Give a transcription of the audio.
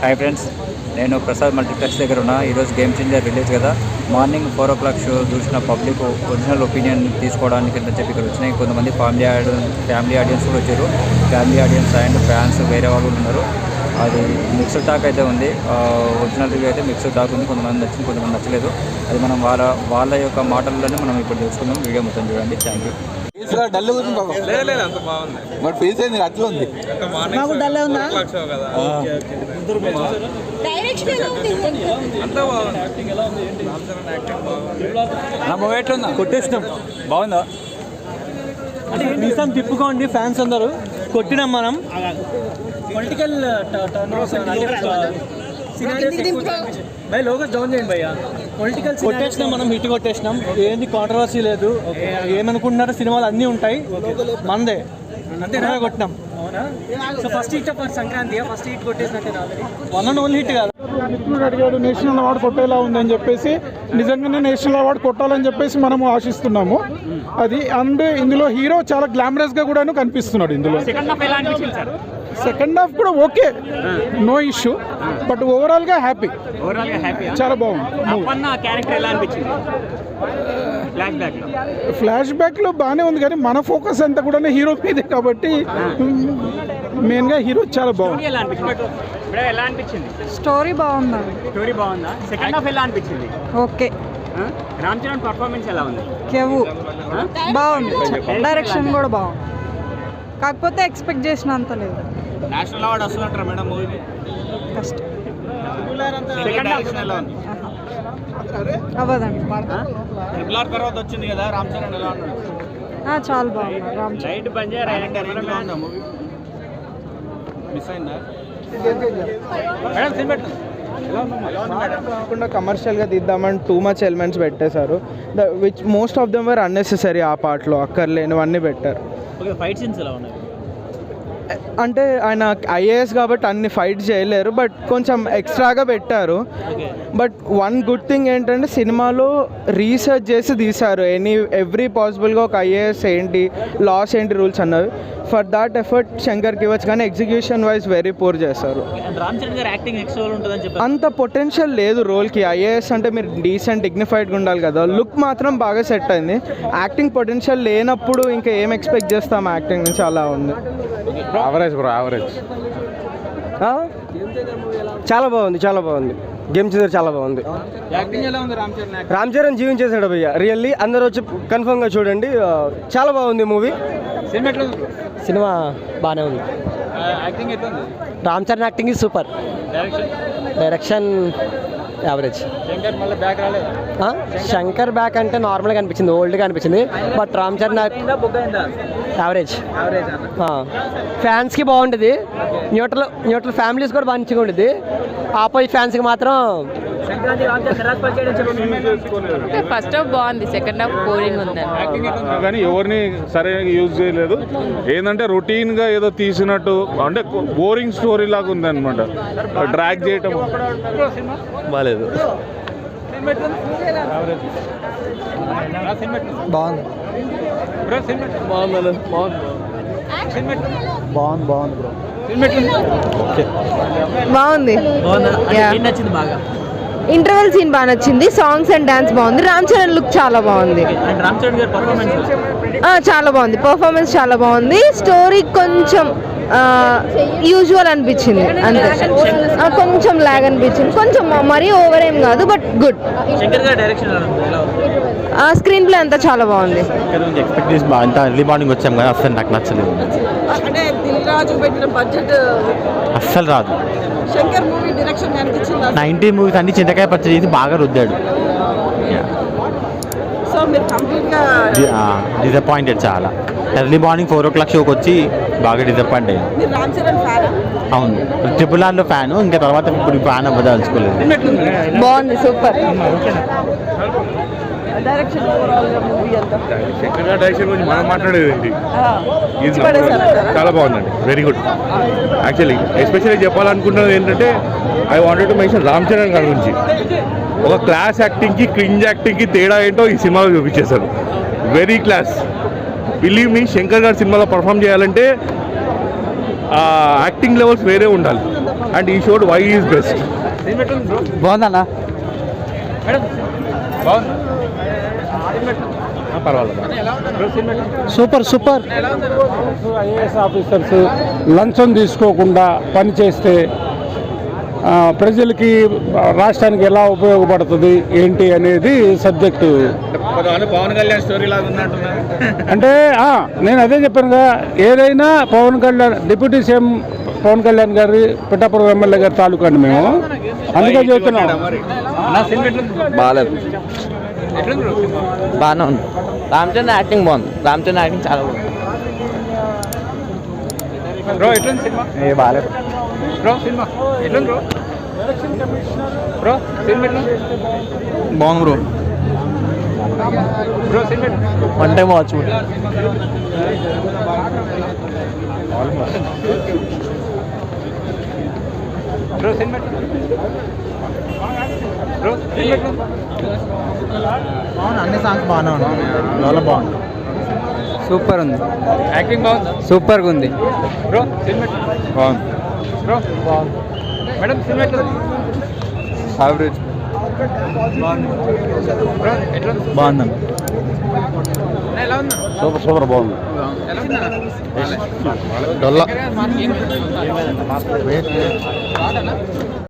Hi friends, నేను Prasad multiplex దగ్గర ఉన్నా. ఈరోజు గేమ్ చేంజర్ రిలీజ్ కదా. మార్నింగ్ 4 o'clock షో చూసిన పబ్లిక్ ఒరిజినల్ ఒపీనియన్ తీసుకోవడానికి అని చెప్పి ఇక్కడ వచ్చినాయి. కొంతమంది ఫ్యామిలీ ఆడియన్స్ కూడా వచ్చారు. ఫ్యామిలీ ఆడియన్స్ అండ్ ఫ్యాన్స్ వేరే వాళ్ళు ఉన్నారు. అది మిక్స్డ్ టాక్ అయితే ఉంది. ఒరిజినల్ రివ్యూ అయితే మిక్స్డ్ టాక్ ఉంది. కొంతమంది నచ్చింది, కొంతమంది నచ్చలేదు. అది మనం వాళ్ళ యొక్క మాటల్లోనే మనం ఇప్పుడు తెలుసుకుందాం. వీడియో మొత్తం చూడండి. Thank you. కొట్టేసినాం, బాగుందా అంటే నిజం తిప్పుకోండి ఫ్యాన్స్ అందరూ. కొట్టినాం మనం. పొలిటికల్ భయ లోగో జాయిన్ చేయండి భయ్య. పొలిటికల్ కొట్టేసినాం మనం, హిట్ కొట్టేసినాం. ఏంది కాంట్రవర్సీ లేదు. ఏమనుకుంటున్నారో సినిమాలు అన్నీ ఉంటాయి. మందే అంతే కొట్టినాం. అవునా? So first hit for Sankranti, first hit కొట్టేసినట్టే. వన్ అండ్ ఓన్లీ హిట్ కాదు. మిత్రుడు అడిగాడు నేషనల్ అవార్డు కొట్టేలా ఉందని చెప్పేసి. నిజంగానే నేషనల్ అవార్డు కొట్టాలని చెప్పేసి మనము ఆశిస్తున్నాము. అది అండ్ ఇందులో హీరో చాలా గ్లామరస్ గా కూడా కనిపిస్తున్నాడు. ఇందులో సెకండ్ హాఫ్ కూడా okay, no issue. But overall గా హ్యాపీ, చాలా బాగుంది. ఫ్లాష్ బ్యాక్ లో బాగానే ఉంది, కానీ మన ఫోకస్ అంతా కూడా హీరో మీదే కాబట్టి మెయిన్ గా హీరో చాలా బాగుంది. స్టోరీ బాగుందా? స్టోరీ బాగుందా? సెకండ్ హాఫ్ ఎలా అనిపించింది? ఓకే. రామ్ చరణ్ పర్ఫార్మెన్స్ ఎలా ఉంది? బాగుంది. డైరెక్షన్ కూడా బాగుంది, కాకపోతే ఎక్స్పెక్ట్ చేసినంత లేదు. నేషనల్ అవార్డు వస్తుందంటారా మేడం మూవీకి? కష్టం. అవ్వదండి. తర్వాత వచ్చింది కదా రామ్ చరణ్, ఎలా ఉన్నాడు? చాలా బాగుంది. రామ్ చరణ్ కాకుండా కమర్షియల్గా తీద్దామని టూ మచ్ ఎలిమెంట్స్ పెట్టేశారు. Which most of them were unnecessary. ఆ పార్ట్లో అక్కర్లేనివన్నీ పెట్టారు. ఫైట్ సీన్స్ ఎలా ఉన్నాయి? అంటే ఆయన ఐఏఎస్ కాబట్టి అన్ని ఫైట్స్ చేయలేరు, బట్ కొంచెం ఎక్స్ట్రాగా పెట్టారు. బట్ వన్ గుడ్ థింగ్ ఏంటంటే సినిమాలో రీసెర్చ్ చేసి తీశారు. ఎవ్రీ పాసిబుల్గా ఒక ఐఏఎస్ ఏంటి, లాస్ ఏంటి, రూల్స్ అన్నవి. ఫర్ దాట్ ఎఫర్ట్ శంకర్కి ఇవ్వచ్చు, కానీ ఎగ్జిక్యూషన్ వైజ్ వెరీ పూర్ చేస్తారు. అంత పొటెన్షియల్ లేదు రోల్కి. ఐఏఎస్ అంటే మీరు డీసెంట్ డిగ్నిఫైడ్గా ఉండాలి కదా. లుక్ మాత్రం బాగా సెట్ అయింది. యాక్టింగ్ పొటెన్షియల్ లేనప్పుడు ఇంకా ఏం ఎక్స్పెక్ట్ చేస్తాం యాక్టింగ్ నుంచి, అలా ఉంది. Average bro, average. చాలా బాగుంది, చాలా బాగుంది. గేమ్ చేంజర్ చాలా బాగుంది. రామ్ చరణ్ జీవించేసాడు భయ్య, రియల్లీ. అందరూ వచ్చి కన్ఫర్మ్గా చూడండి. చాలా బాగుంది మూవీ. సినిమా బాగానే ఉంది. Ram Charan acting is super. Direction average. Shankar back అంటే నార్మల్గా అనిపించింది, ఓల్డ్గా అనిపించింది. But Ram Charan average. ఫ్యాన్స్కి బాగుంటుంది. న్యూట్రల్ ఫ్యామిలీస్ కూడా మంచిగా ఉంటుంది. ఆపోజిట్ ఫ్యాన్స్కి మాత్రం ఫస్ట్ హాఫ్ బాగుంది, సెకండ్ హాఫ్ బోరింగ్ ఉంది. కానీ ఎవరిని సరైన యూజ్ చేయలేదు. ఏంటంటే రొటీన్గా ఏదో తీసినట్టు, అంటే బోరింగ్ స్టోరీ లాగా ఉంది అనమాట. డ్రాగ్ చేయటం బాగాలేదు. బాగుంది. బాగుంది. ఇంటర్వెల్ సీన్ బాగా నచ్చింది. సాంగ్స్ అండ్ డాన్స్ బాగుంది. రామ్ చరణ్ లుక్ చాలా బాగుంది. చాలా బాగుంది. పర్ఫార్మెన్స్ చాలా బాగుంది. స్టోరీ కొంచెం యూజువల్ అనిపించింది అంతే. కొంచెం లాగ్ అనిపించింది, కొంచెం మరీ ఓవర్ ఏం కాదు, బట్ గుడ్. స్క్రీన్ ప్లే అంతా చాలా బాగుంది. ఎర్లీ మార్నింగ్ వచ్చాం కదా, అసలు నాకు నచ్చలేదు. అస్సలు రాదు. 90 మూవీస్ అన్ని చింతకాయ పచ్చడి చేసి బాగా రుద్దాడు. డిసప్పాయింటెడ్ చాలా. ఎర్లీ మార్నింగ్ 4 o'clock షోకి వచ్చి బాగా డిసప్పాయింట్ అయ్యింది. అవును, ట్రిపుల్ ఆర్లో ఫ్యాను. ఇంకా తర్వాత ఇప్పుడు ఫ్యాన్ అవ్వదలుచుకోలేదు. బాగుంది, సూపర్. డైరెక్షన్ గురించి మనం మాట్లాడేది ఏంటి, చాలా బాగుందండి. Very good. యాక్చువల్లీ ఎస్పెషల్లీ చెప్పాలనుకుంటున్నది ఏంటంటే I wanted to mention Ram Charan గారి గురించి. ఒక క్లాస్ యాక్టింగ్కి క్రింజ్ యాక్టింగ్కి తేడా ఏంటో ఈ సినిమాలో చూపించేశారు. Very class. Believe me, Shankar గారి సినిమాలో పర్ఫామ్ చేయాలంటే యాక్టింగ్ లెవెల్స్ వేరే ఉండాలి. and he showed why he is best. బాగుందన్నా సూపర్ సూపర్. ఐఏఎస్ ఆఫీసర్స్ లంచం తీసుకోకుండా పనిచేస్తే ప్రజలకి రాష్ట్రానికి ఎలా ఉపయోగపడుతుంది ఏంటి అనేది సబ్జెక్టు. పవన్ కళ్యాణ్ స్టోరీ లాగా ఉన్నట్టున్నారు. అంటే నేను అదే చెప్పానుగా, ఏదైనా పవన్ కళ్యాణ్ డిప్యూటీ సీఎం పవన్ కళ్యాణ్ గారి పిఠాపురం ఎమ్మెల్యే గారి తాలూకా అండి మేము, అందుకే చెబుతున్నాం. బాగాలేదు, బాగానే ఉంది. రామచంద్ర యాక్టింగ్ బాగుంది, రామచంద్ర యాక్టింగ్ చాలా బాగుంది. బాగాలేదు బ్రో సినిమా ఎట్లుంది బ్రో? బ్రో సినిమా ఎట్లుంది? బాగుంది bro. Bro cinema one time watch. Bro cinema bro cinema అన్ని సాంగ్స్ బాగానే ఉన్నాయి, చాలా బాగుంది. సూపర్ ఉంది, యాక్టింగ్ బాగుందా? సూపర్గా ఉంది. బ్రో సినిమా బాగుంది. బ్రో బాగుంది. మేడం సినిమా ఎట్లుంది? యావరేజ్. బ్రో ఎట్లుంది? బాగుందండి. ఎలా ఉందా? సూపర్ బాగుంది. ఎలా ఉందా? డొల్లా. మార్క్ ఏం